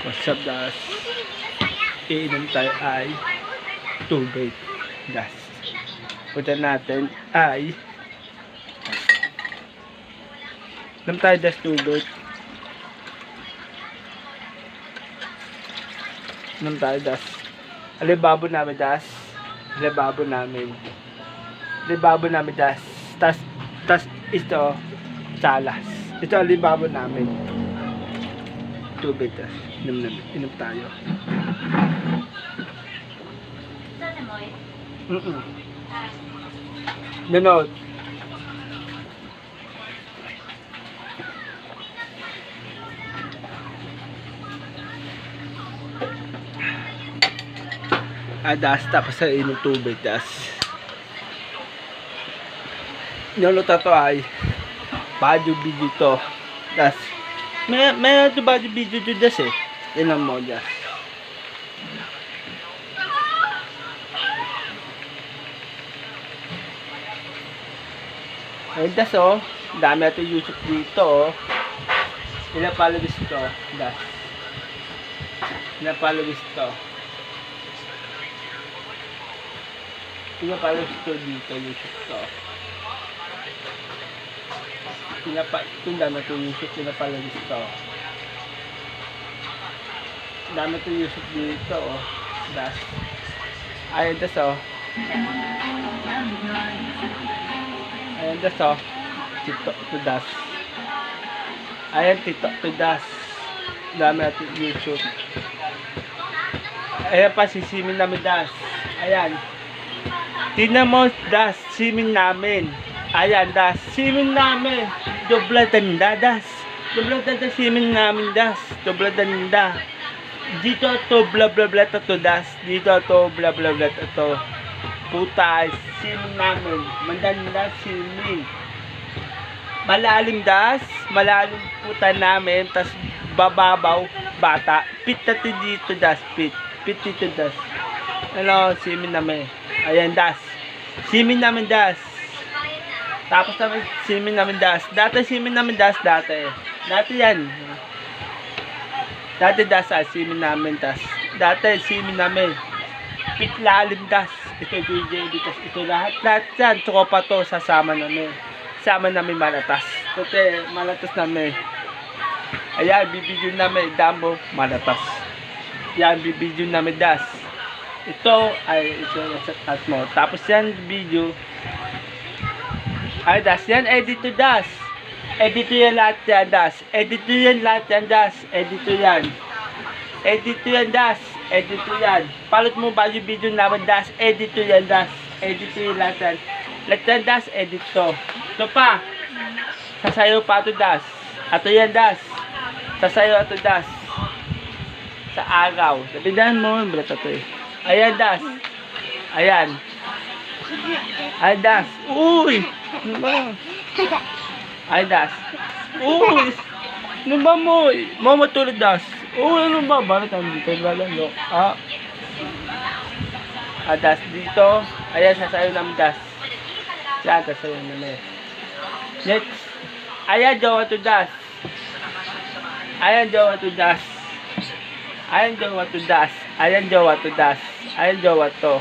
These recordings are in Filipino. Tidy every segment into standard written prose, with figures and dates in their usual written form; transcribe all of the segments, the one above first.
What's up, das? Iinom tayo ay tubig. Das. Punta natin ay inom tayo das tubig. Inom tayo das. Alibabo namin das. Alibabo namin. Alibabo namin das. Tas ito salas. Ito alibabo namin. Tubig das. Inom tayo. Nanood. Das tapos sa inom tubig das. Niluluto to ay body video to. Das. May to body video to das eh. Inom mo das. Ayun das oh. Dami natin YouTube dito oh. Ilang followers to. Das. Ilang followers to. Ilang followers to dito YouTube to. Itong dami natin YouTube. Ilang followers to. Dami natin YouTube dito oh. Das. Ayun das oh. Ayan das oh. Tito to das. Ayan tito to das. Dami natin YouTube. Ayan pa si simin namin das. Ayan. Tingnan mo das. Simin namin. Ayan das. Simin namin. Dobla tanda das. Dobla tanda simin namin das. Dobla tanda. Dito to bla bla bla to das. Dito to bla bla bla to. Puta, simin namin. Mandanda simin. Malalim das. Malalim puta namin. Tas bababaw bata. Pit natin dito das. Pit dito das. Ano, simin namin. Ayan das. Simin namin das. Tapos namin simin namin das. Dati simin namin das dati. Dati yan. Dati das simin namin das. Dati simin namin. Pit lalim das. Ito DJ dito. Ito lahat yan. Tropa to. Sasama namin. Sama namin malatas. Tote malatas namin. Ayan. Bibidyo namin. Dambo malatas. Yan. Bibidyo namin das. Ito ay ito nasa taas mo. Tapos yan video. Ay das. Yan edit to das. Edit to yan lahat yan das. Edit to yan lahat yan das. Edit to yan. Edit to yan das. Edit to yan. Palot mo ba yung video naman das. Edit to yan das. Edit to yan lahat yan. Lahat yan das. Edit to. Ito pa. Sasayaw pa ito das. Ato yan das. Sasayaw ito das. Sa araw. Sabihan mo. Balat ito eh. Ayan das. Ayan. Ayan das. Uy. Ano ba? Ayan das. Uy. Ano ba mo? Mo matulad das. Uy. Ano ba? Balat ang dito. Balat. Das dito. Ayan. Sasayaw namin das. Diyan. Sasayaw namin. Next. Ayan. Jowa to das. Ayan. Jowa to das. Ayan. Jowa to das. Ayan. Jowa to das. Ayan, jowa to.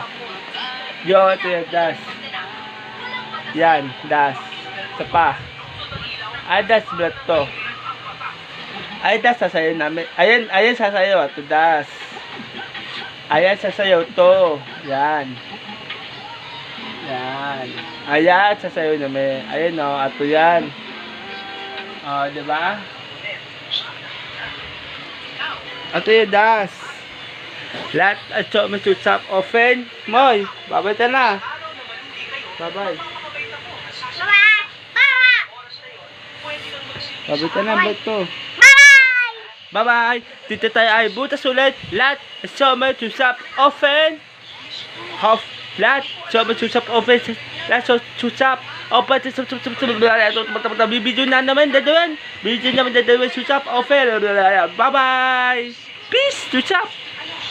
Jowa to yan, das. Yan, das. Isa pa. Ayan, das, blat to. Ayan, das, sasayaw namin. Ayan, sasayaw to, das. Ayan, sasayaw to. Yan. Yan. Ayan, sasayaw namin. Ayan, o, ato yan. O, diba? Ato yan, das. Lahat at so may susap open. Moy, babay ta na. Babay. Babay ta na, ba't to? Bye-bye. Dito tayo ay butas ulit. Lahat at so may susap open. Lahat so may susap open. Lahat so susap open. Bibidyo na naman dadawin. Bibidyo naman dadawin susap open. Bye-bye. Peace. Susap.